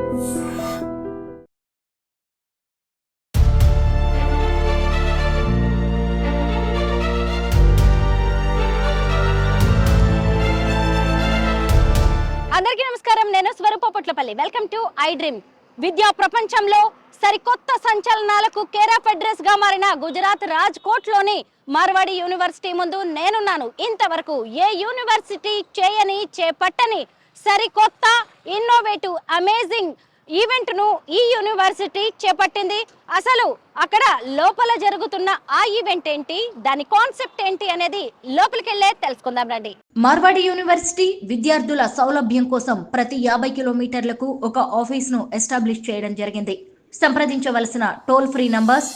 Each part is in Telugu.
అందరికీ నమస్కారం. నేను Swarupa Potlapalli. Welcome to iDream. విద్యా ప్రపంచంలో సరికొత్త సంచలనాలకు కేర్ ఆఫ్ అడ్రస్ గా మారిన గుజరాత్ రాజ్కోట్లోని మార్వాడి యూనివర్సిటీ ముందు నేనున్నాను. ఇంతవరకు ఏ యూనివర్సిటీ చేయని చేపట్టని సరికొత్త ఇన్నోవేటివ్ అమేజింగ్ ఈవెంట్ ను ఈ యూనివర్సిటీ చేపట్టింది. అసలు అక్కడ లోపల జరుగుతున్న ఆ ఈవెంట్ ఏంటి, దాని కాన్సెప్ట్ ఏంటి అనేది లోపలికి వెళ్ళే తెలుసుకుందాం రండి. మార్వాడి యూనివర్సిటీ విద్యార్థుల సౌలభ్యం కోసం ప్రతి 50 కిలోమీటర్లకు ఒక ఆఫీస్ ను ఎస్టాబ్లిష్ చేయడం జరిగింది. సంప్రదించవలసిన టోల్ ఫ్రీ నంబర్స్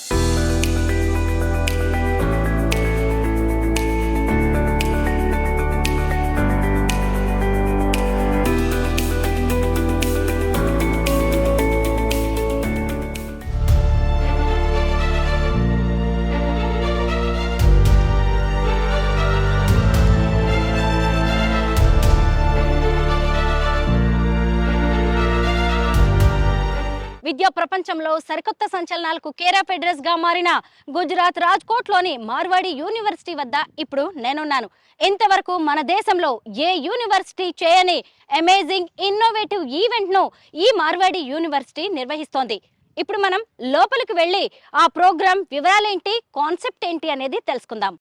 విద్యా ప్రపంచంలో సరికొత్త సంచలనాలకు కేర్ ఆఫ్ అడ్రస్ గా మారిన గుజరాత్ రాజ్కోట్లోని మార్వాడి యూనివర్సిటీ వద్ద ఇప్పుడు నేనున్నాను. ఇంతవరకు మన దేశంలో ఏ యూనివర్సిటీ చేయని అమేజింగ్ ఇన్నోవేటివ్ ఈవెంట్ ను ఈ మార్వాడి యూనివర్సిటీ నిర్వహిస్తోంది. ఇప్పుడు మనం లోపలికి వెళ్ళి ఆ ప్రోగ్రాం వివరాలేంటి, కాన్సెప్ట్ ఏంటి అనేది తెలుసుకుందాం.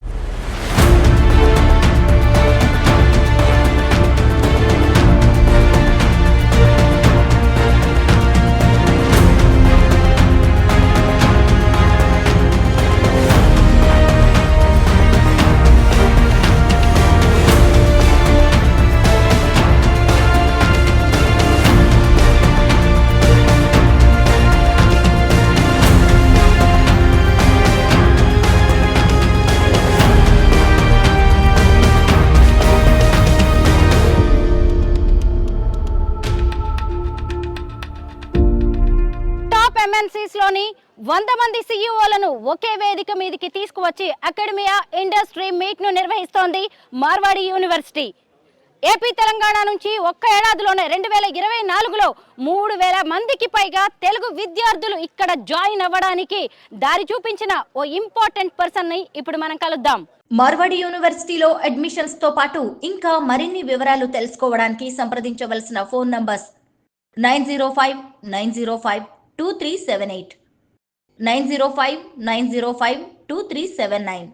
MNCs లోని 100 మంది సీఈఓలను ఒకే వేదిక మీదకి తీసుకువచ్చి అకాడమియా ఇండస్ట్రీ మీట్ ను నిర్వహిస్తోంది మార్వాడి యూనివర్సిటీ. ఏపీ తెలంగాణ నుంచి ఒక్క ఏడాదిలోనే 2024లో 3000 మందికి పైగా తెలుగు విద్యార్థులు ఇక్కడ జాయిన్ అవ్వడానికి దారి చూపించిన ఓ ఇంపార్టెంట్ పర్సన్ ని ఇప్పుడు మనం కలుద్దాం. మార్వాడి యూనివర్సిటీలో అడ్మిషన్స్ తో పాటు ఇంకా మరిన్ని వివరాలు తెలుసుకోవడానికి సంప్రదించవలసిన ఫోన్ నంబర్స్ 9059052378 9059052379.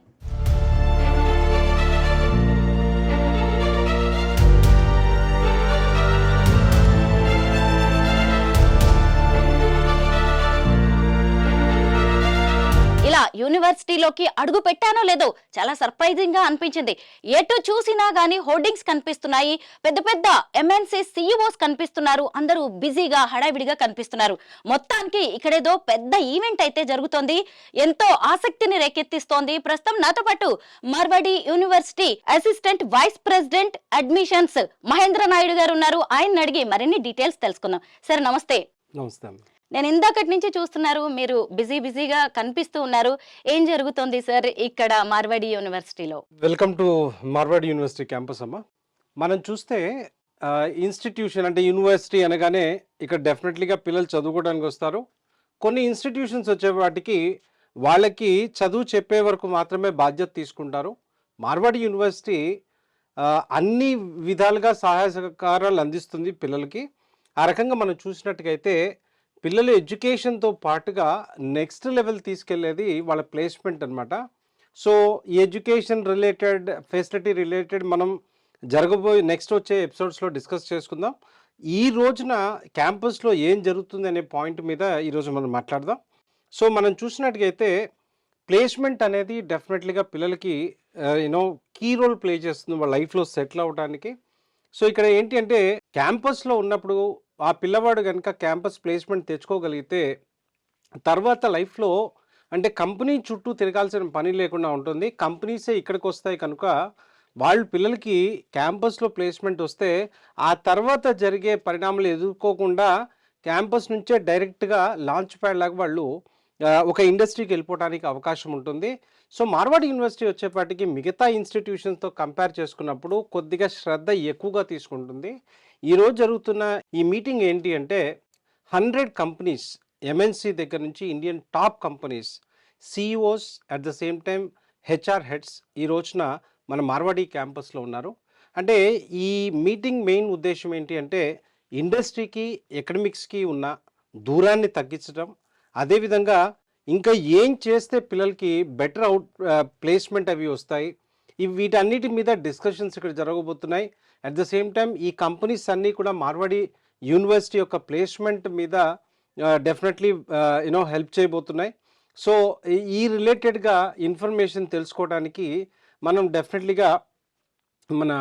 ఇలా యూనివర్సిటీలోకి అడుగు పెట్టానో లేదో చాలా సర్ప్రైజింగ్ గా అనిపించింది. ఎటు చూసినా గానీ హోర్డింగ్స్ కనిపిస్తున్నాయి, పెద్ద పెద్ద ఎంఎన్సీ సీఈఓస్ కనిపిస్తున్నారు, అందరూ బిజీగా హడావిడిగా కనిపిస్తున్నారు. మొత్తానికి ఇక్కడేదో పెద్ద ఈవెంట్ అయితే జరుగుతోంది, ఎంతో ఆసక్తిని రేకెత్తిస్తోంది. ప్రస్తుతం నాతో పాటు Marwadi university assistant vice president admissions Mahendra Naidu గారు ఉన్నారు. ఆయన అడిగి మరిన్ని డీటెయిల్స్ తెలుసుకుందాం. సార్ నమస్తే. నమస్తే. నేను ఇందాకటి నుంచి చూస్తున్నారు, మీరు బిజీగా కనిపిస్తూ ఉన్నారు. ఏం జరుగుతోంది సార్ ఇక్కడ మార్వాడి యూనివర్సిటీలో? Welcome to Marwadi university campus అమ్మ. మనం చూస్తే ఇన్స్టిట్యూషన్ అంటే యూనివర్సిటీ అనగానే ఇక్కడ డెఫినెట్లీగా పిల్లలు చదువుకోవడానికి వస్తారు. కొన్ని ఇన్స్టిట్యూషన్స్ వచ్చే వాటికి వాళ్ళకి చదువు చెప్పే వరకు మాత్రమే బాధ్యత తీసుకుంటారు. మార్వాడి యూనివర్సిటీ అన్ని విధాలుగా సహాయ సహకారాలు అందిస్తుంది పిల్లలకి. ఆ రకంగా మనం చూసినట్టుగైతే పిల్లలు ఎడ్యుకేషన్తో పాటుగా నెక్స్ట్ లెవెల్ తీసుకెళ్లేది వాళ్ళ ప్లేస్మెంట్ అనమాట. సో ఈ ఎడ్యుకేషన్ రిలేటెడ్ ఫెసిలిటీ రిలేటెడ్ మనం జరగబోయే నెక్స్ట్ వచ్చే ఎపిసోడ్స్లో డిస్కస్ చేసుకుందాం. ఈ రోజున క్యాంపస్లో ఏం జరుగుతుంది అనే పాయింట్ మీద ఈరోజు మనం మాట్లాడదాం. సో మనం చూసినట్టుగైతే ప్లేస్మెంట్ అనేది డెఫినెట్లీగా పిల్లలకి కీ రోల్ ప్లే చేస్తుంది వాళ్ళ లైఫ్లో సెటిల్ అవ్వడానికి. సో ఇక్కడ ఏంటి అంటే క్యాంపస్లో ఉన్నప్పుడు ఆ పిల్లవాడు కనుక క్యాంపస్ ప్లేస్మెంట్ తెచ్చుకోగలిగితే తర్వాత లైఫ్లో అంటే కంపెనీ చుట్టూ తిరగాల్సిన పని లేకుండా ఉంటుంది. కంపెనీసే ఇక్కడికి వస్తాయి కనుక వాళ్ళు పిల్లలకి క్యాంపస్లో ప్లేస్మెంట్ వస్తే ఆ తర్వాత జరిగే పరిణామాలు ఎదుర్కోకుండా క్యాంపస్ నుంచే డైరెక్ట్గా లాంచ్ ప్యాడ్ లాగా వాళ్ళు ఒక ఇండస్ట్రీకి వెళ్ళిపోవడానికి అవకాశం ఉంటుంది. సో మార్వాడి యూనివర్సిటీ వచ్చేపాటికి మిగతా ఇన్స్టిట్యూషన్స్తో కంపేర్ చేసుకున్నప్పుడు కొద్దిగా శ్రద్ధ ఎక్కువగా తీసుకుంటుంది. ఈరోజు జరుగుతున్న ఈ మీటింగ్ ఏంటి అంటే 100 కంపెనీస్ ఎంఎన్సి దగ్గర నుంచి Indian top companies CEOs at the same time HR heads ఈ రోజున మన మార్వాడి క్యాంపస్లో ఉన్నారు. అంటే ఈ మీటింగ్ మెయిన్ ఉద్దేశం ఏంటి అంటే ఇండస్ట్రీకి ఎకడమిక్స్కి ఉన్న దూరాన్ని తగ్గించడం, అదేవిధంగా ఇంకా ఏం చేస్తే పిల్లలకి బెటర్ ప్లేస్మెంట్ అవి వస్తాయి, వీటన్నిటి మీద డిస్కషన్స్ ఇక్కడ జరగబోతున్నాయి. అట్ ద సేమ్ టైం ఈ కంపెనీస్ అన్నీ కూడా మార్వాడి యూనివర్సిటీ యొక్క ప్లేస్మెంట్ మీద డెఫినెట్లీ హెల్ప్ చేయబోతున్నాయి. సో ఈ రిలేటెడ్గా ఇన్ఫర్మేషన్ తెలుసుకోవడానికి మనం డెఫినెట్లీగా మన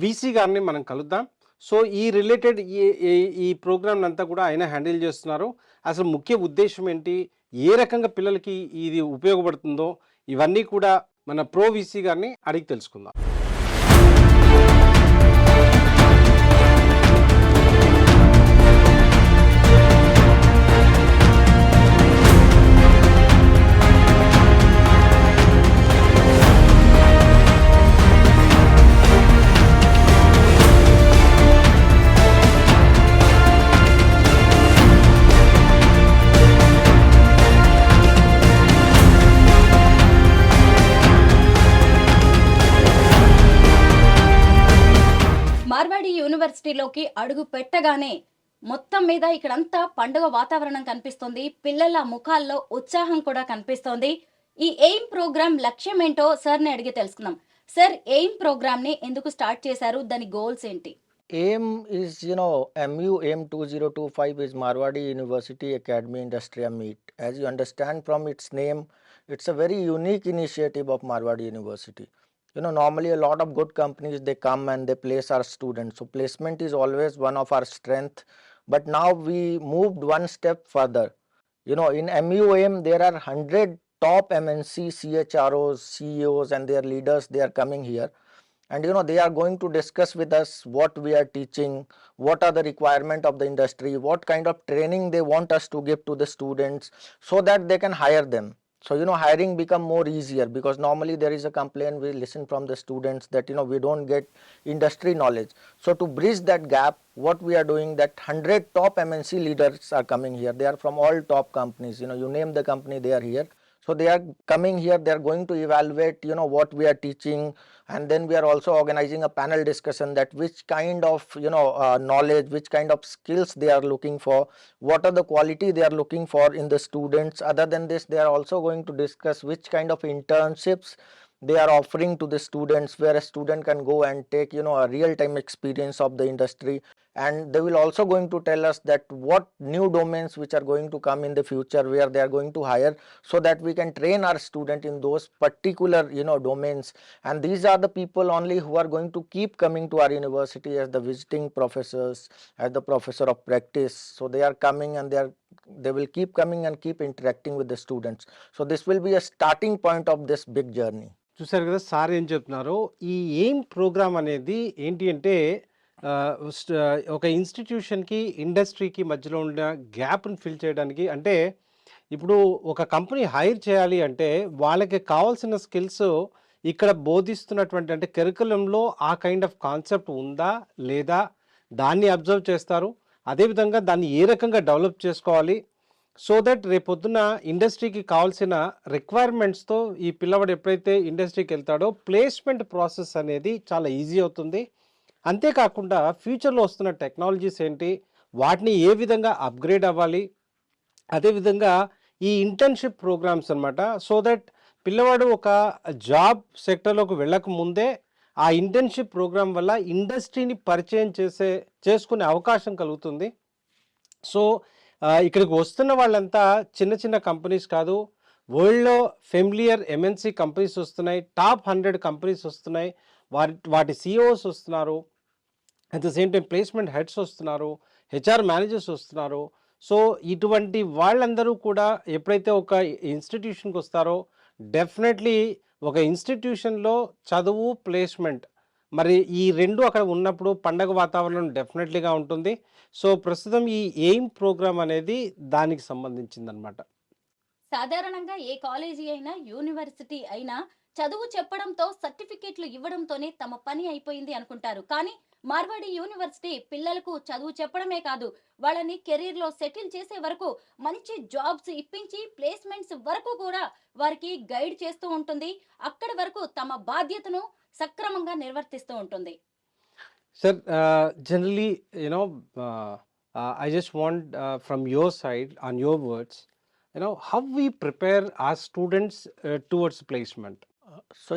వీసీ గారిని మనం కలుద్దాం. సో ఈ రిలేటెడ్ ఈ ప్రోగ్రామ్ అంతా కూడా ఆయన హ్యాండిల్ చేస్తున్నారు. అసలు ముఖ్య ఉద్దేశం ఏంటి, ఏ రకంగా పిల్లలకి ఇది ఉపయోగపడుతుందో ఇవన్నీ కూడా మన ప్రో వీసీ గారిని అడిగి తెలుసుకుందాం. మార్వాడి యూనివర్సిటీలోకి అడుగు పెట్టగానే మొత్తం మీద ఇక్కడంతా పండుగ వాతావరణం కనిపిస్తుంది. పిల్లల ముఖాల్లో ఉత్సాహం కూడా కనిపిస్తోంది. ఈ ఎయిమ్ ప్రోగ్రామ్ లక్ష్యం ఏంటో సార్ని అడిగి తెలుసుకుందాం. సార్, ఎయిమ్ ప్రోగ్రామ్ ని ఎందుకు స్టార్ట్ చేశారు, దాని గోల్స్ ఏంటి? AIM is, MU AIM 2025 is Marwadi University Academy Industrial Meet. As you understand from its name, it's a very unique initiative of Marwadi University. Normally a lot of good companies, they come and they place our students. So placement is always one of our strength. But now we moved one step further. In MU AIM, there are 100 top MNC CHROs, CEOs and their leaders, they are coming here. And they are going to discuss with us what we are teaching, what are the requirement of the industry, what kind of training they want us to give to the students so that they can hire them. So hiring become more easier, because normally there is a complaint we listen from the students that we don't get industry knowledge. So to bridge that gap, what we are doing, that 100 top MNC leaders are coming here. They are from all top companies. You name the company, they are here. So they are coming here, they are going to evaluate what we are teaching, and then we are also organizing a panel discussion that which kind of knowledge, which kind of skills they are looking for, what are the quality they are looking for in the students. Other than this, they are also going to discuss which kind of internships they are offering to the students, where a student can go and take a real time experience of the industry. And they will also going to tell us that what new domains which are going to come in the future, where they are going to hire, so that we can train our student in those particular domains. And these are the people only who are going to keep coming to our university as the visiting professors, as the professor of practice. So they are coming and they will keep coming and keep interacting with the students. So this will be a starting point of this big journey. చూసారు కదా సార్ ఏం చెప్తున్నారు. ఈ ఎయిమ్ ప్రోగ్రామ్ అనేది ఏంటి అంటే ఒక ఇన్స్టిట్యూషన్కి ఇండస్ట్రీకి మధ్యలో ఉన్న గ్యాప్ని ఫిల్ చేయడానికి. అంటే ఇప్పుడు ఒక కంపెనీ హైర్ చేయాలి అంటే వాళ్ళకి కావాల్సిన స్కిల్స్ ఇక్కడ బోధిస్తున్నటువంటి అంటే కరికులంలో ఆ కైండ్ ఆఫ్ కాన్సెప్ట్ ఉందా లేదా దాన్ని అబ్జర్వ్ చేస్తారు. అదేవిధంగా దాన్ని ఏ రకంగా డెవలప్ చేసుకోవాలి, సో దట్ రేపొద్దున ఇండస్ట్రీకి కావాల్సిన రిక్వైర్మెంట్స్తో ఈ పిల్లవాడు ఎప్పుడైతే ఇండస్ట్రీకి వెళ్తాడో ప్లేస్మెంట్ ప్రాసెస్ అనేది చాలా ఈజీ అవుతుంది. అంతేకాకుండా ఫ్యూచర్లో వస్తున్న టెక్నాలజీస్ ఏంటి, వాటిని ఏ విధంగా అప్గ్రేడ్ అవ్వాలి, అదేవిధంగా ఈ ఇంటర్న్షిప్ ప్రోగ్రామ్స్ అనమాట. సో దట్ పిల్లవాడు ఒక జాబ్ సెక్టర్లోకి వెళ్ళక ముందే ఆ ఇంటర్న్షిప్ ప్రోగ్రామ్ వల్ల ఇండస్ట్రీని పరిచయం చేసుకునే అవకాశం కలుగుతుంది. సో ఇక్కడికి వస్తున్న వాళ్ళంతా చిన్న చిన్న కంపెనీస్ కాదు, వరల్డ్లో ఫెమిలియర్ ఎంఎన్సి కంపెనీస్ వస్తున్నాయి, టాప్ 100 కంపెనీస్ వస్తున్నాయి, వాటి సిఇఓస్ వస్తున్నారు, at the same time placement heads వస్తున్నారు, హెచ్ఆర్ మేనేజర్స్ వస్తున్నారు. సో ఇటువంటి వాళ్ళందరూ కూడా ఎప్పుడైతే ఒక ఇన్స్టిట్యూషన్కి వస్తారో డెఫినెట్లీ ఒక ఇన్స్టిట్యూషన్లో చదువు ప్లేస్మెంట్ మరి ఈ రెండు అక్కడ ఉన్నప్పుడు పండగ వాతావరణం డెఫినెట్లీగా ఉంటుంది. సో ప్రస్తుతం ఈ ఎయిమ్ ప్రోగ్రామ్ అనేది దానికి సంబంధించిందనమాట. సాధారణంగా ఏ కాలేజీ అయినా యూనివర్సిటీ అయినా చదువు చెప్పడంతో సర్టిఫికేట్లు ఇవ్వడంతోనే తమ పని అయిపోయింది అనుకుంటారు. కానీ మార్వాడి యూనివర్సిటీ పిల్లలకు చదువు చెప్పడమే కాదు, వాళ్ళని కెరీర్ లో సెటిల్ చేసే వరకు, మంచి జాబ్స్ ఇప్పించి ప్లేస్మెంట్స్ వరకు కూడా వారికి గైడ్ చేస్తూ ఉంటుంది. అక్కడి వరకు తమ బాధ్యతను సక్రమంగా నిర్వర్తిస్తూ ఉంటుంది. Sir, generally, I just want from your side, on your words, how we prepare our students towards placement. So,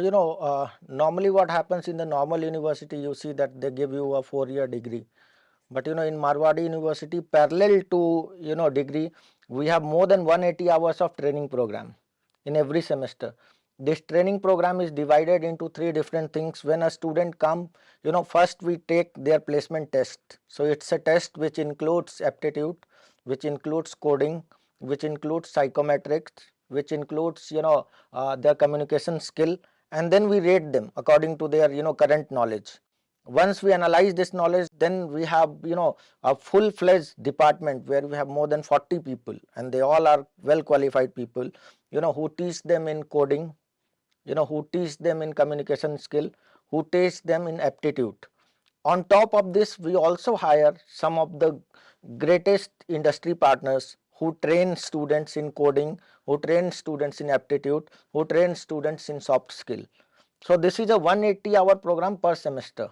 normally what happens in the normal university, you see that they give you a 4-year degree. But, in Marwadi University, parallel to, degree, we have more than 180 hours of training program in every semester. This training program is divided into 3 different things. When a student come, first we take their placement test. So it's a test which includes aptitude, which includes coding, which includes psychometrics, which includes, their communication skill, and then we rate them according to their, current knowledge. Once we analyze this knowledge, then we have, a full-fledged department where we have more than 40 people, and they all are well-qualified people, who teach them in coding, who teach them in communication skill, who teach them in aptitude. On top of this, we also hire some of the greatest industry partners who train students in coding, who train students in aptitude, who train students in soft skill. So this is a 180-hour program per semester.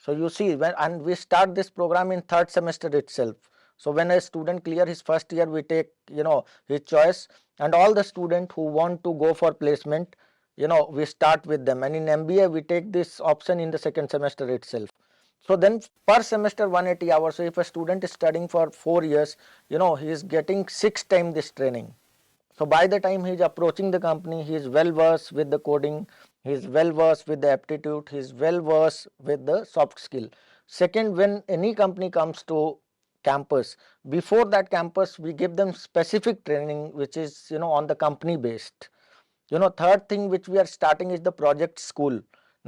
So you see, and we start this program in 3rd semester itself. So when a student clear his first year, we take, his choice, and all the students who want to go for placement, we start with them. And in MBA, we take this option in the 2nd semester itself. So then per semester 180 hours. So if a student is studying for 4 years, he is getting 6 times this training. So by the time he is approaching the company, he is well versed with the coding, he is well versed with the aptitude, he is well versed with the soft skill. Second, when any company comes to campus, before that campus, we give them specific training which is, on the company based. Third thing which we are starting is the project school.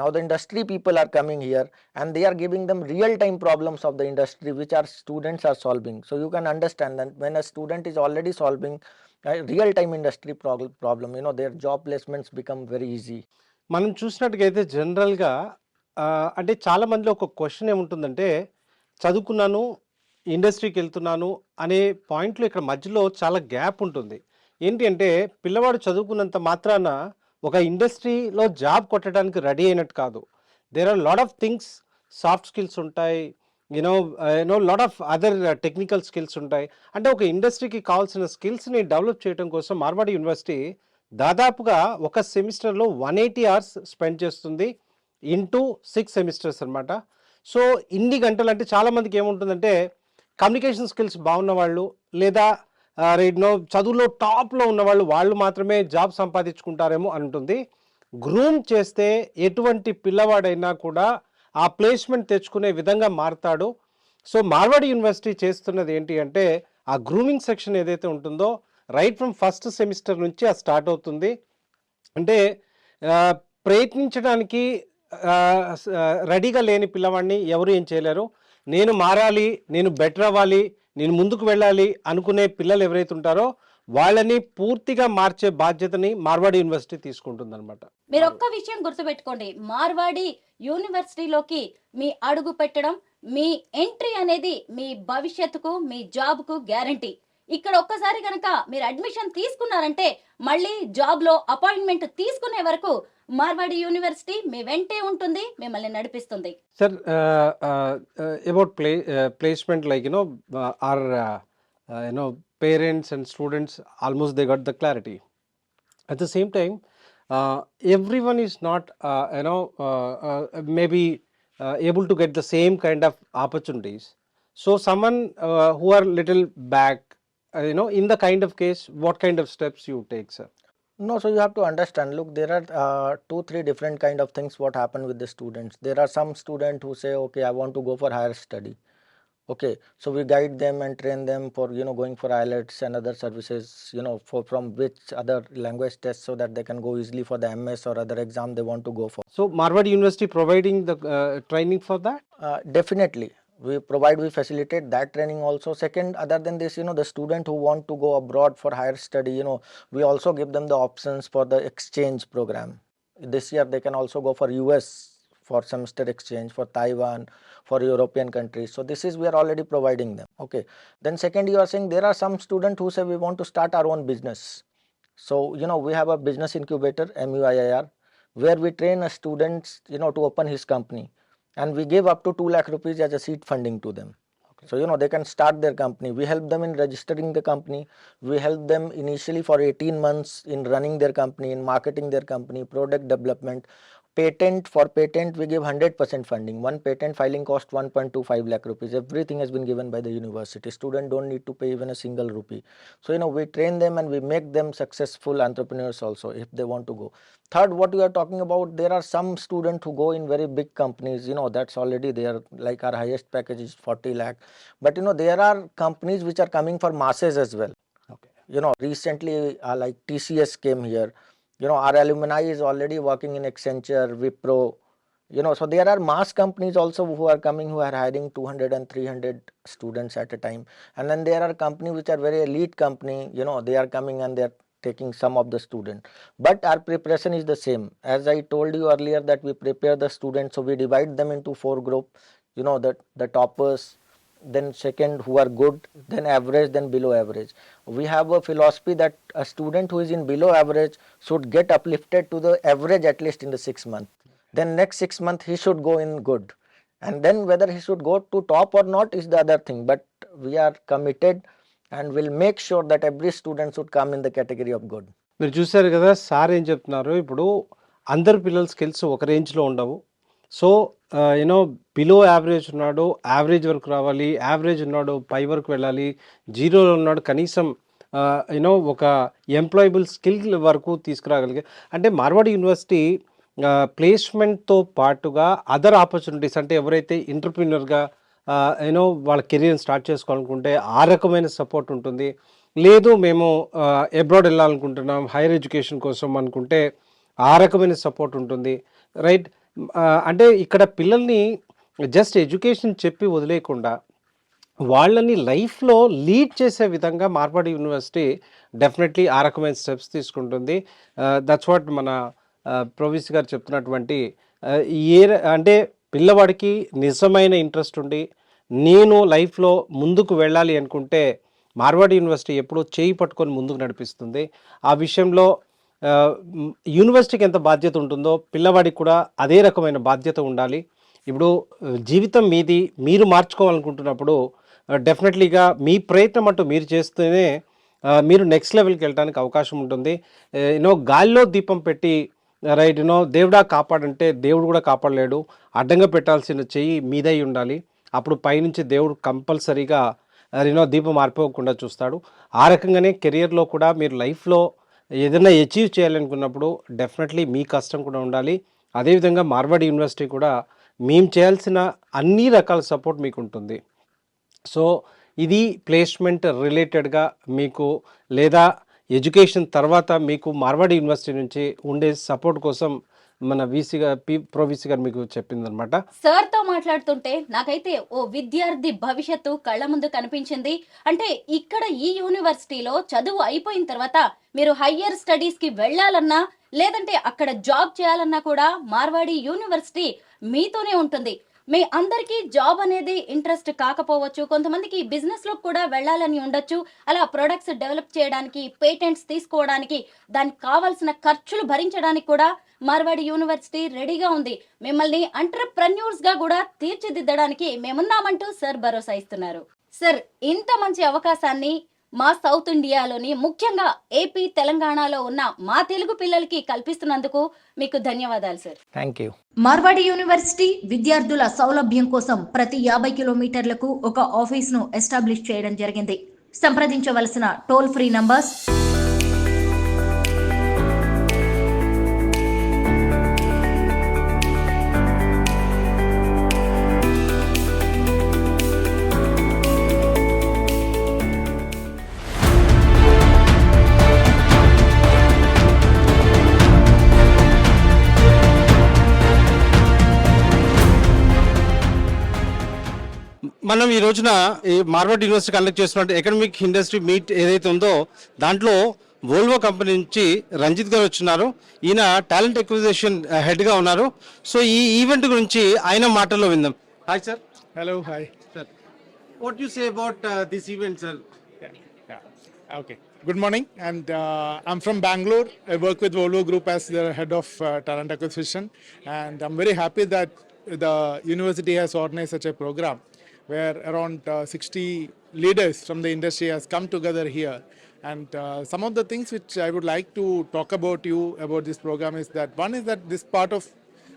Now the industry people are coming here and they are giving them real time problems of the industry which our students are solving. So you can understand that when a student is already solving a real time industry problem, their job placements become very easy. మనం చూసినట్టుగైతే జనరల్గా అంటే చాలా మందిలో ఒక క్వశ్చన్ ఏముంటుందంటే, చదువుకున్నాను ఇండస్ట్రీకి వెళ్తున్నాను అనే పాయింట్లో ఇక్కడ మధ్యలో చాలా గ్యాప్ ఉంటుంది. ఏంటి అంటే, పిల్లవాడు చదువుకున్నంత మాత్రాన ఒక ఇండస్ట్రీలో జాబ్ కొట్టడానికి రెడీ అయినట్టు కాదు. There are lot of things, soft skills ఉంటాయి, lot of other technical skills ఉంటాయి. అంటే ఒక ఇండస్ట్రీకి కావాల్సిన స్కిల్స్ని డెవలప్ చేయడం కోసం మార్వాడి యూనివర్సిటీ దాదాపుగా ఒక సెమిస్టర్లో 180 అవర్స్ స్పెండ్ చేస్తుంది ఇంటూ 6 సెమిస్టర్స్ అనమాట. సో ఇన్ని గంటలు అంటే చాలామందికి ఏముంటుందంటే, కమ్యూనికేషన్ స్కిల్స్ బాగున్న వాళ్ళు లేదా చదువులో టాప్లో ఉన్నవాళ్ళు వాళ్ళు మాత్రమే జాబ్ సంపాదించుకుంటారేమో అంటుంది. గ్రూమ్ చేస్తే ఎటువంటి పిల్లవాడైనా కూడా ఆ ప్లేస్మెంట్ తెచ్చుకునే విధంగా మారుతాడు. సో మార్వాడి యూనివర్సిటీ చేస్తున్నది ఏంటి అంటే, ఆ గ్రూమింగ్ సెక్షన్ ఏదైతే ఉంటుందో రైట్ ఫ్రమ్ ఫస్ట్ సెమిస్టర్ నుంచి అది స్టార్ట్ అవుతుంది. అంటే ప్రయత్నించడానికి రెడీగా లేని పిల్లవాడిని ఎవరు ఏం చేయలేరు. నేను మారాలి, నేను బెటర్ అవ్వాలి, నేను ముందుకు వెళ్ళాలి అనుకునే పిల్లలు ఎవరైతే ఉంటారో వాళ్ళని పూర్తిగా మార్చే బాధ్యతని మార్వాడి యూనివర్సిటీ తీసుకుంటుంది అనమాట. మీరు ఒక్క విషయం గుర్తుపెట్టుకోండి, మార్వాడి యూనివర్సిటీలోకి మీ అడుగు పెట్టడం, మీ ఎంట్రీ అనేది మీ భవిష్యత్తుకు, మీ జాబ్కు గ్యారంటీ. ఇక్కడ ఒక్కసారి కనుక మీరు అడ్మిషన్ తీసుకున్నారంటే మళ్ళీ జాబ్లో అపాయింట్మెంట్ తీసుకునే వరకు మార్వాడి యూనివర్సిటీ మీ వెంటే ఉంటుంది, మిమ్మల్ని నడిపిస్తుంది. Sir, about placement, like or parents and students, almost they got the clarity. At the same time, everyone is not maybe able to get the same kind of opportunities. So someone who are little back, in the kind of case, what kind of steps you take, sir? No, so you have to understand, look, there are 2-3 different kind of things what happen with the students. There are some students who say, okay, I want to go for higher study. Okay, so we guide them and train them for going for IELTS and other services, from which other language tests, so that they can go easily for the MS or other exam they want to go for. So Marwadi University providing the training for that? Definitely, we facilitate that training also. Second, other than this, the student who want to go abroad for higher study, we also give them the options for the exchange program. This year they can also go for US for semester exchange, for Taiwan, for European countries. So this is we are already providing them. Okay. Then second, you are saying there are some students who say we want to start our own business. So we have a business incubator, MUIIR, where we train a student to open his company, and we give up to 2 lakh rupees as a seed funding to them. So they can start their company. We help them in registering the company. We help them initially for 18 months in running their company, in marketing their company, product development. For patent we give 100% funding. One patent filing cost 1.25 lakh rupees. Everything has been given by the university. Student don't need to pay even a single rupee. So we train them and we make them successful entrepreneurs also if they want to go. Third, what you are talking about, there are some students who go in very big companies, that's already there. Like our highest package is 40 lakh. But there are companies which are coming for masses as well. Okay. Recently like TCS came here. Our alumni is already working in Accenture, Wipro, so there are mass companies also who are coming, who are hiring 200 and 300 students at a time. And then there are companies which are very elite company, they are coming and they are taking some of the student. But our preparation is the same. As I told you earlier that we prepare the students, so we divide them into 4 groups, the toppers, then second who are good, then average, then below average. We have a philosophy that a student who is in below average should get uplifted to the average at least in the 6 months. Then next 6 months he should go in good. And then whether he should go to top or not is the other thing. But we are committed and will make sure that every student should come in the category of good. మీరు చూశారు కదా సార్ ఏం చెప్తున్నారు. ఇప్పుడు అందరు పిల్లల స్కిల్స్ ఒక రేంజ్లో ఉండవు. సో బిలో యావరేజ్ ఉన్నాడు, యావరేజ్ వరకు రావాలి, యావరేజ్ ఉన్నాడు పై వరకు వెళ్ళాలి, జీరోలో ఉన్నాడు కనీసం ఒక ఎంప్లాయబుల్ స్కిల్ వరకు తీసుకురాగలిగే. అంటే మార్వాడి యూనివర్సిటీ ప్లేస్మెంట్తో పాటుగా అదర్ ఆపర్చునిటీస్, అంటే ఎవరైతే ఎంటర్‌ప్రెన్యూర్‌గా వాళ్ళ కెరీర్‌ని స్టార్ట్ చేసుకోవాలనుకుంటే ఆ రకమైన సపోర్ట్ ఉంటుంది. లేదు మేము అబ్రాడ్ వెళ్ళాలనుకుంటున్నాం హైయర్ ఎడ్యుకేషన్ కోసం అనుకుంటే ఆ రకమైన సపోర్ట్ ఉంటుంది. రైట్. అంటే ఇక్కడ పిల్లల్ని జస్ట్ ఎడ్యుకేషన్ చెప్పి వదిలేయకుండా వాళ్ళని లైఫ్లో లీడ్ చేసే విధంగా మార్వాడి యూనివర్సిటీ డెఫినెట్లీ ఆ రకమైన స్టెప్స్ తీసుకుంటుంది. దట్స్ వాట్ మన ప్రొవిస్ గారు చెప్తున్నటువంటి అంటే పిల్లవాడికి నిజమైన ఇంట్రెస్ట్ ఉండి నేను లైఫ్లో ముందుకు వెళ్ళాలి అనుకుంటే మార్వాడి యూనివర్సిటీ ఎప్పుడూ చేయి పట్టుకొని ముందుకు నడిపిస్తుంది. ఆ విషయంలో యూనివర్సిటీకి ఎంత బాధ్యత ఉంటుందో పిల్లవాడికి కూడా అదే రకమైన బాధ్యత ఉండాలి. ఇప్పుడు జీవితం మీది, మీరు మార్చుకోవాలనుకుంటున్నప్పుడు డెఫినెట్లీగా మీ ప్రయత్నం అంటూ మీరు చేస్తేనే మీరు నెక్స్ట్ లెవెల్కి వెళ్ళడానికి అవకాశం ఉంటుంది. గాలిలో దీపం పెట్టి రైట్ దేవుడా కాపాడంటే దేవుడు కూడా కాపాడలేడు. అడ్డంగా పెట్టాల్సిన చెయ్యి మీదై ఉండాలి. అప్పుడు పైనుంచి దేవుడు కంపల్సరీగా దీపం ఆరిపోకుండా చూస్తాడు. ఆ రకంగానే కెరియర్లో కూడా మీరు లైఫ్లో ఏదైనా అచీవ్ చేయాలనుకున్నప్పుడు డెఫినెట్లీ మీ కష్టం కూడా ఉండాలి. అదేవిధంగా మార్వాడి యూనివర్సిటీ కూడా మేము చేయాల్సిన అన్ని రకాల సపోర్ట్ మీకు ఉంటుంది. సో ఇది ప్లేస్మెంట్ రిలేటెడ్గా మీకు లేదా ఎడ్యుకేషన్ తర్వాత మీకు మార్వాడి యూనివర్సిటీ నుంచి ఉండే సపోర్ట్ కోసం మన వీసీ గారు ప్రొవిసీ గారు మీకు చెప్పిందనమాట. సార్ తో మాట్లాడుతుంటే నాకైతే ఓ విద్యార్థి భవిష్యత్తు కళ్ళ ముందు కనిపించింది. అంటే ఇక్కడ ఈ యూనివర్సిటీలో చదువు అయిపోయిన తర్వాత మీరు హయ్యర్ స్టడీస్ కి వెళ్ళాలన్నా లేదంటే అక్కడ జాబ్ చేయాలన్నా కూడా మార్వాడి యూనివర్సిటీ మీతోనే ఉంటుంది. మీ అందరికీ జాబ్ అనేది ఇంట్రెస్ట్ కాకపోవచ్చు, కొంతమందికి బిజినెస్ లో కూడా వెళ్ళాలని ఉండొచ్చు. అలా ప్రొడక్ట్స్ డెవలప్ చేయడానికి, పేటెంట్స్ తీసుకోవడానికి, దానికి కావాల్సిన ఖర్చులు భరించడానికి కూడా మార్వాడి యూనివర్సిటీ రెడీగా ఉంది. మిమ్మల్ని ఎంటర్‌ప్రెన్యూర్స్ గా కూడా తీర్చిదిద్దడానికి మేమున్నామంటూ సార్ భరోసా ఇస్తున్నారు. సార్, ఇంత మంచి అవకాశాన్ని మా సౌత్ ఇండియాలోని ముఖ్యంగా ఏపీ, తెలంగాణలో ఉన్న మా తెలుగు పిల్లలకి కల్పిస్తున్నందుకు మీకు ధన్యవాదాలు sir. Thank you. Marwadi university విద్యార్థుల సౌలభ్యం కోసం ప్రతి 50 కిలోమీటర్లకు ఒక ఆఫీస్ను ఎస్టాబ్లిష్ చేయడం జరిగింది. సంప్రదించవలసిన టోల్ ఫ్రీ నంబర్స్ మనం ఈ రోజున ఈ మార్వాడి యూనివర్సిటీ కండక్ట్ చేస్తున్న ఎకనామిక్ ఇండస్ట్రీ మీట్ ఏదైతే ఉందో దాంట్లో వోల్వో కంపెనీ నుంచి రంజిత్ గారు వచ్చినారు. ఈయన టాలెంట్ ఎక్విజిషన్ హెడ్గా ఉన్నారు. సో ఈ ఈవెంట్ గురించి ఆయన మాటల్లో విందాం. Hi sir. Hello, hi. Sir, what you say about this event sir? Yeah. Okay. Good morning, and I'm from Bangalore. I work with Volvo Group as the head of talent acquisition, and I'm very happy that the university has organized such a program where around 60 leaders from the industry has come together here. And some of the things which I would like to talk about this program is that one is that this part of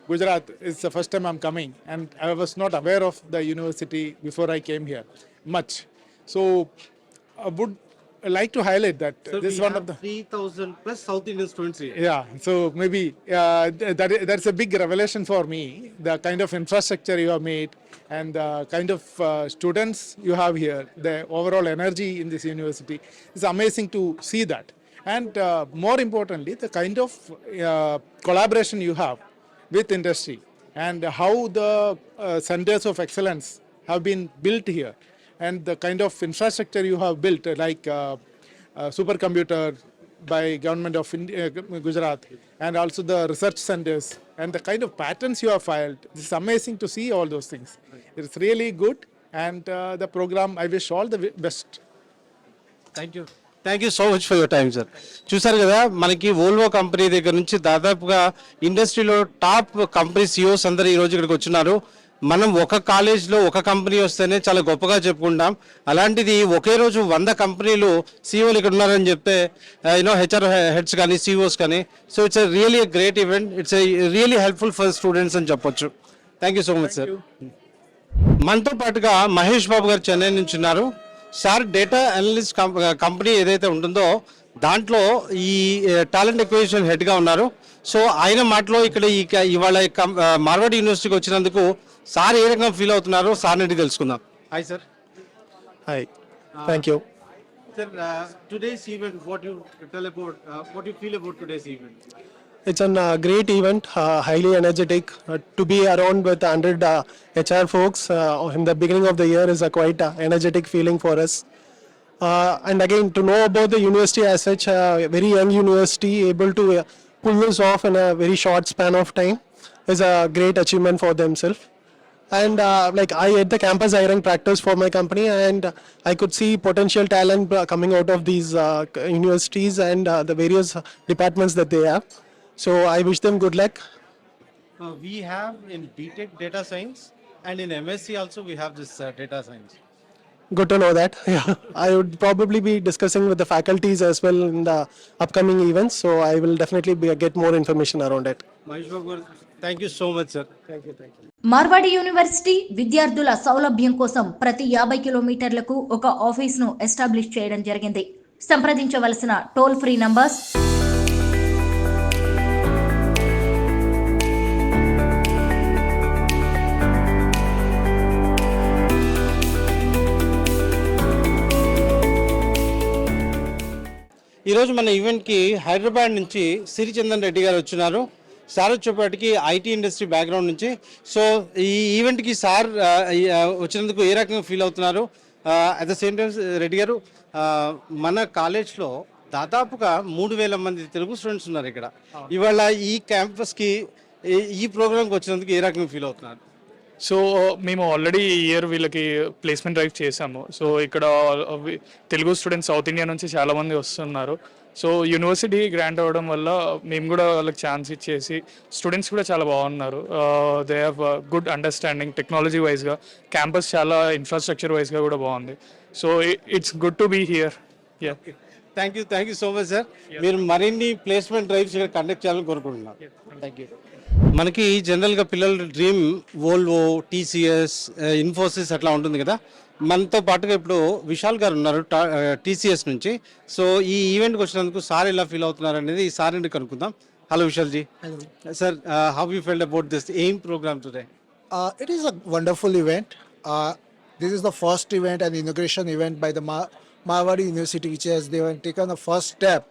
Gujarat is the first time I'm coming, and I was not aware of the university before I came here much. So I would like to highlight that this is one of the 3,000 plus South Indian students here. yeah. So maybe that's a big revelation for me. The kind of infrastructure you have made and the kind of students you have here, the overall energy in this university is amazing to see that. And more importantly, the kind of collaboration you have with industry and how the centers of excellence have been built here, and the kind of infrastructure you have built, like supercomputer by government of Gujarat, and also the research centers, and the kind of patents you have filed. It's amazing to see all those things. It's really good, and the program, I wish all the best. Thank you so much for your time sir. చూసారు కదా, మనకి వోల్వో కంపెనీ దగ్గర నుంచి దాదాపుగా ఇండస్ట్రీలో టాప్ కంపెనీ సిఇఓస్ అందరూ ఈరోజు ఇక్కడికి వచ్చినారు. మనం ఒక కాలేజ్లో ఒక కంపెనీ వస్తేనే చాలా గొప్పగా చెప్పుకుంటాం. అలాంటిది ఒకే రోజు 100 కంపెనీలు సిఇఓలు ఇక్కడ ఉన్నారని చెప్తే హెచ్ఆర్ హెడ్స్ కానీ సిఇఓస్ కానీ. So it's really great event. It's really helpful for students అని చెప్పొచ్చు. Thank you so much sir. మనతో పాటుగా మహేష్ బాబు గారు చెన్నై నుంచి ఉన్నారు. సార్ డేటా అనలిస్ట్ కంపెనీ ఏదైతే ఉంటుందో దాంట్లో ఈ టాలెంట్ ఎక్విజిషన్ హెడ్గా ఉన్నారు. సో ఆయన మాటలో ఇక్కడ ఇవాళ మార్వాడి యూనివర్సిటీకి వచ్చినందుకు సార్ ఏ రకంగా ఫీల్ అవుతున్నారో సార్ నుండి తెలుసుకుందాం. Hi sir. Hi, thank you. Sir, today's event what you tell about what you feel about today's event? It's a great event, highly energetic. To be around with 100 HR folks in the beginning of the year is a quite energetic feeling for us. And again, to know about the university as such, a very young university able to pull this off in a very short span of time is a great achievement for themselves. And like I had the campus hiring practice for my company, and I could see potential talent coming out of these universities and the various departments that they have. So I wish them good luck. We have in BTech data science and in MSc also we have this data science. Good to know that. Yeah, I would probably be discussing with the faculties as well in the upcoming events. So I will definitely get more information around it. Mahesh Babu garu, thank you so much sir. Thank you. Marwadi university విద్యార్థుల సౌలభ్యం కోసం ప్రతి 50 కిలోమీటర్లకు ఒక ఆఫీస్ను ఎస్టాబ్లిష్ చేయడం జరిగింది. సంప్రదించవలసిన టోల్ ఫ్రీ నంబర్స్ ఈరోజు మన ఈవెంట్కి హైదరాబాద్ నుంచి సిరిచందన్ రెడ్డి గారు వచ్చినారు. సార్ వచ్చేపాటికి ఐటీ ఇండస్ట్రీ బ్యాక్గ్రౌండ్ నుంచి. సో ఈ ఈవెంట్కి సార్ వచ్చినందుకు ఏ రకంగా ఫీల్ అవుతున్నారు? At the same time Reddy గారు, మన కాలేజ్లో దాదాపుగా 3,000 మంది తెలుగు స్టూడెంట్స్ ఉన్నారు ఇక్కడ. ఇవాళ ఈ క్యాంపస్కి ఈ ప్రోగ్రామ్కి వచ్చినందుకు ఏ రకంగా ఫీల్ అవుతున్నారు? సో మేము ఆల్రెడీ ఈ ఇయర్ వీళ్ళకి ప్లేస్మెంట్ డ్రైవ్ చేసాము. సో ఇక్కడ తెలుగు స్టూడెంట్స్ సౌత్ ఇండియా నుంచి చాలామంది వస్తున్నారు. సో యూనివర్సిటీ గ్రాంట్ అవ్వడం వల్ల మేము కూడా వాళ్ళకి ఛాన్స్ ఇచ్చేసి స్టూడెంట్స్ కూడా చాలా బాగున్నారు. They have good understanding technology వైజ్గా. క్యాంపస్ చాలా ఇన్ఫ్రాస్ట్రక్చర్ వైజ్గా కూడా బాగుంది. So it's good to be here. Ya, thank you so much sir. మీరు మరిన్ని ప్లేస్మెంట్ డ్రైవ్స్ ఇక్కడ కండక్ట్ చేయాలని కోరుకుంటున్నాను. Thank you. మనకి జనరల్గా పిల్లల డ్రీమ్ వోల్వో, టీసీఎస్, ఇన్ఫోసిస్ అట్లా ఉంటుంది కదా. మనతో పాటుగా ఇప్పుడు విశాల్ గారు ఉన్నారు టీసీఎస్ నుంచి. సో ఈ ఈవెంట్కి వచ్చినందుకు సార్ ఎలా ఫీల్ అవుతున్నారు అనేది ఈ సార్ నుండి కనుక్కుందాం. Hello Vishal ji. Sir, how you felt about this aim programme today? It is a wonderful event. This is the first event and inauguration event by the Marwadi University, which has they have taken the first step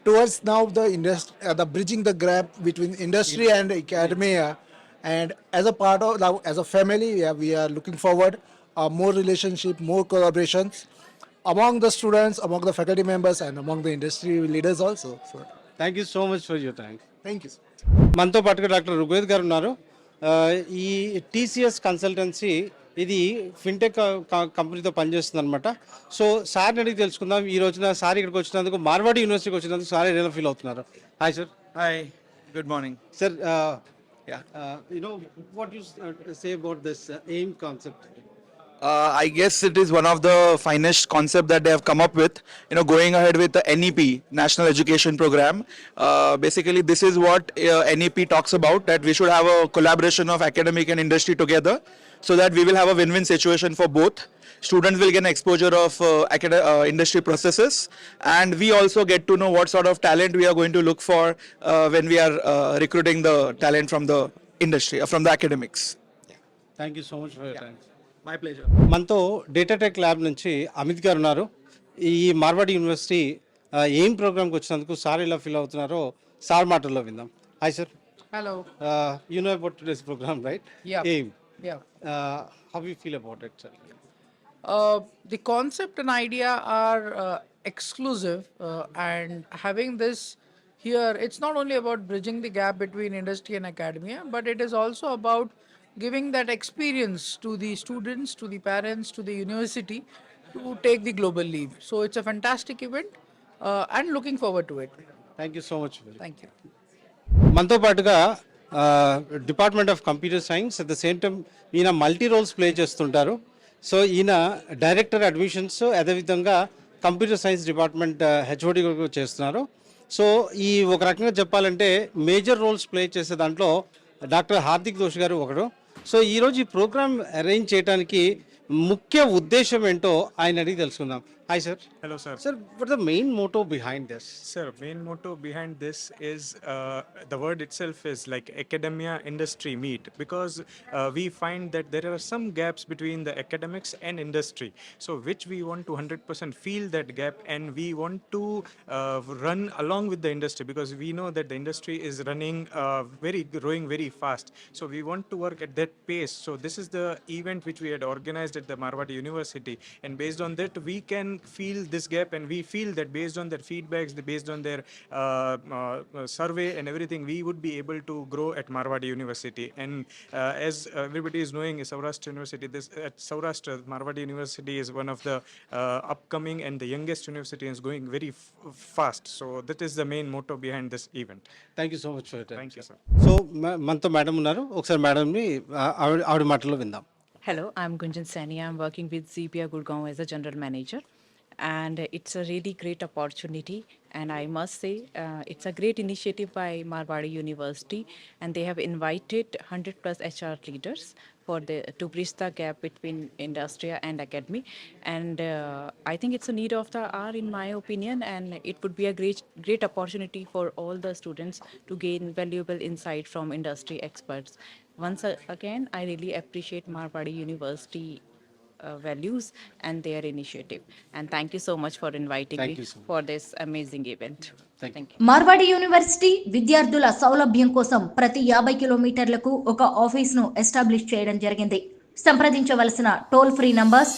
towards now the bridging the gap between industry and academia. And as a part of now, as a family, we are looking forward more relationship, more collaborations. among the students, among the faculty members, and among the industry leaders also. So, thank you so much for your time. thank you. మనతో పాటుగా డాక్టర్ ఋగ్వేద్ గారు ఉన్నారు. ఈ టీసీఎస్ కన్సల్టెన్సీ ఇది ఫిన్టెక్ కంపెనీతో పనిచేస్తుంది అనమాట. సో సార్ని అడిగి తెలుసుకుందాం. ఈ రోజున సార్ ఇక్కడికి వచ్చినందుకు, మార్వాడి యూనివర్సిటీకి వచ్చినందుకు సార్ ఎలా ఫీల్ అవుతున్నారు? Hi sir. Hi, good morning. Sir, Yeah. what you say about this AIM concept? I guess it is one of the finest concept that they have come up with. Going ahead with the NEP, National Education Program. Basically, this is what NEP talks about, that we should have a collaboration of academic and industry together, so that we will have a win-win situation for both. Students will get an exposure of industry processes, and we also get to know what sort of talent we are going to look for when we are recruiting the talent from the industry, from the academics. Thank you so much for your time. My pleasure. మనతో డేటా టెక్ ల్యాబ్ నుంచి అమిత్ గారు ఉన్నారు. ఈ మార్వాడి యూనివర్సిటీ ఏం ప్రోగ్రామ్కి వచ్చినందుకు సార్ ఎలా ఫీల్ అవుతున్నారో సార్ మాటల్లో విందాం. Hi sir. Hello. You know about today's program, right? Yeah. AIM. Yeah. How you feel about it, sir? The concept and idea are exclusive, and having this here, it's not only about bridging the gap between industry and academia, but it is also about giving that experience to the students, to the parents, to the university to take the global leap. So it's a fantastic event, and looking forward to it. Thank you so much. Thank you. మనతో పాటుగా department of computer science, at the same time ఈయన మల్టీ రోల్స్ ప్లే చేస్తుంటారు. సో ఈయన డైరెక్టర్ అడ్మిషన్స్, అదేవిధంగా కంప్యూటర్ సైన్స్ డిపార్ట్మెంట్ హెచ్ఓడి చేస్తున్నారు. సో ఈ ఒక రకంగా చెప్పాలంటే మేజర్ రోల్స్ ప్లే చేసే దాంట్లో డాక్టర్ హార్దిక్ దోష్ గారు ఒకడు. సో ఈరోజు ఈ ప్రోగ్రామ్ అరేంజ్ చేయడానికి ముఖ్య ఉద్దేశం ఏంటో ఆయన అడిగి తెలుసుకుందాం. Hi sir. Hello, sir. Sir, what the main motto behind this? Sir, main motto behind this is the word itself is like academia industry meet, because we find that there are some gaps between the academics and industry. So which we want to 100% fill that gap, and we want to run along with the industry, because we know that the industry is running growing very fast. So we want to work at that pace. So this is the event which we had organized at the Marwadi University, and based on that we can feel this gap, and we feel that based on their feedbacks, based on their survey and everything, we would be able to grow at Marwadi University. And as everybody is knowing, Saurashtra University, at Saurashtra, Marwadi University is one of the upcoming and the youngest university, and is going very fast. So that is the main motto behind this event. Thank you so much for time. Thank you, sir. So మనతో మేడం ఉన్నారు. ఒకసారి మేడంని ఆవిడ మాటల్లో విందాం. Hello, I'm Gunjan Sani. I'm working with ZPR Gurgaon as a general manager, and it's a really great opportunity. And I must say, it's a great initiative by Marwadi University, and they have invited 100 plus HR leaders to bridge the gap between industry and academy. And I think it's a need of the hour, in my opinion, and it would be a great opportunity for all the students to gain valuable insight from industry experts. Once again, I really appreciate Marwadi University values and their initiative. And thank you so much for inviting Thank me you so much. for this amazing event. Thank you. Marwadi university విద్యార్థుల సౌలభ్యం కోసం ప్రతి 50 కిలోమీటర్లకు ఒక ఆఫీస్ను ఎస్టాబ్లిష్ చేయడం జరిగింది. సంప్రదించవలసిన టోల్ ఫ్రీ నంబర్స్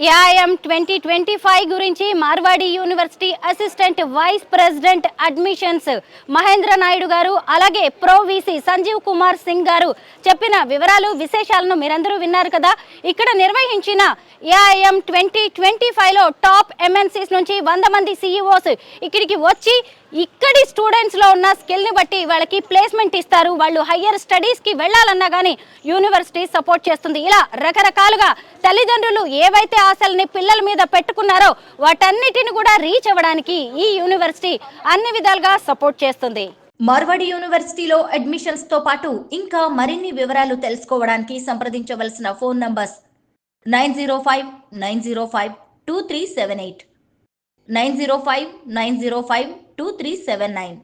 ఏఐఎం 2025 గురించి Marwadi university assistant vice president admissions Mahendra Naidu గారు, అలాగే ప్రో వీసీ సంజీవ్ కుమార్ సింగ్ గారు చెప్పిన వివరాలు, విశేషాలను మీరందరూ విన్నారు కదా. ఇక్కడ నిర్వహించిన ఏఐఎం 2025లో టాప్ ఎంఎన్సీస్ నుంచి 100 మంది సిఇఓస్ ఇక్కడికి వచ్చి ఇక్కడి స్టూడెంట్స్లో ఉన్న స్కిల్ని బట్టి వాళ్ళకి ప్లేస్మెంట్ ఇస్తారు. వాళ్ళు హయ్యర్ స్టడీస్కి వెళ్ళాలన్నా కానీ యూనివర్సిటీ సపోర్ట్ చేస్తుంది. ఇలా రకరకాలుగా తల్లిదండ్రులు ఏవైతే ఆశల్ని పిల్లల మీద పెట్టుకున్నారో వాటన్నిటిని కూడా రీచ్ అవ్వడానికి ఈ యూనివర్సిటీ అన్ని విధాలుగా సపోర్ట్ చేస్తుంది. మార్వాడి యూనివర్సిటీలో అడ్మిషన్స్ తో పాటు ఇంకా మరిన్ని వివరాలు తెలుసుకోవడానికి సంప్రదించవలసిన ఫోన్ నంబర్స్ 9059052378, 9059052379.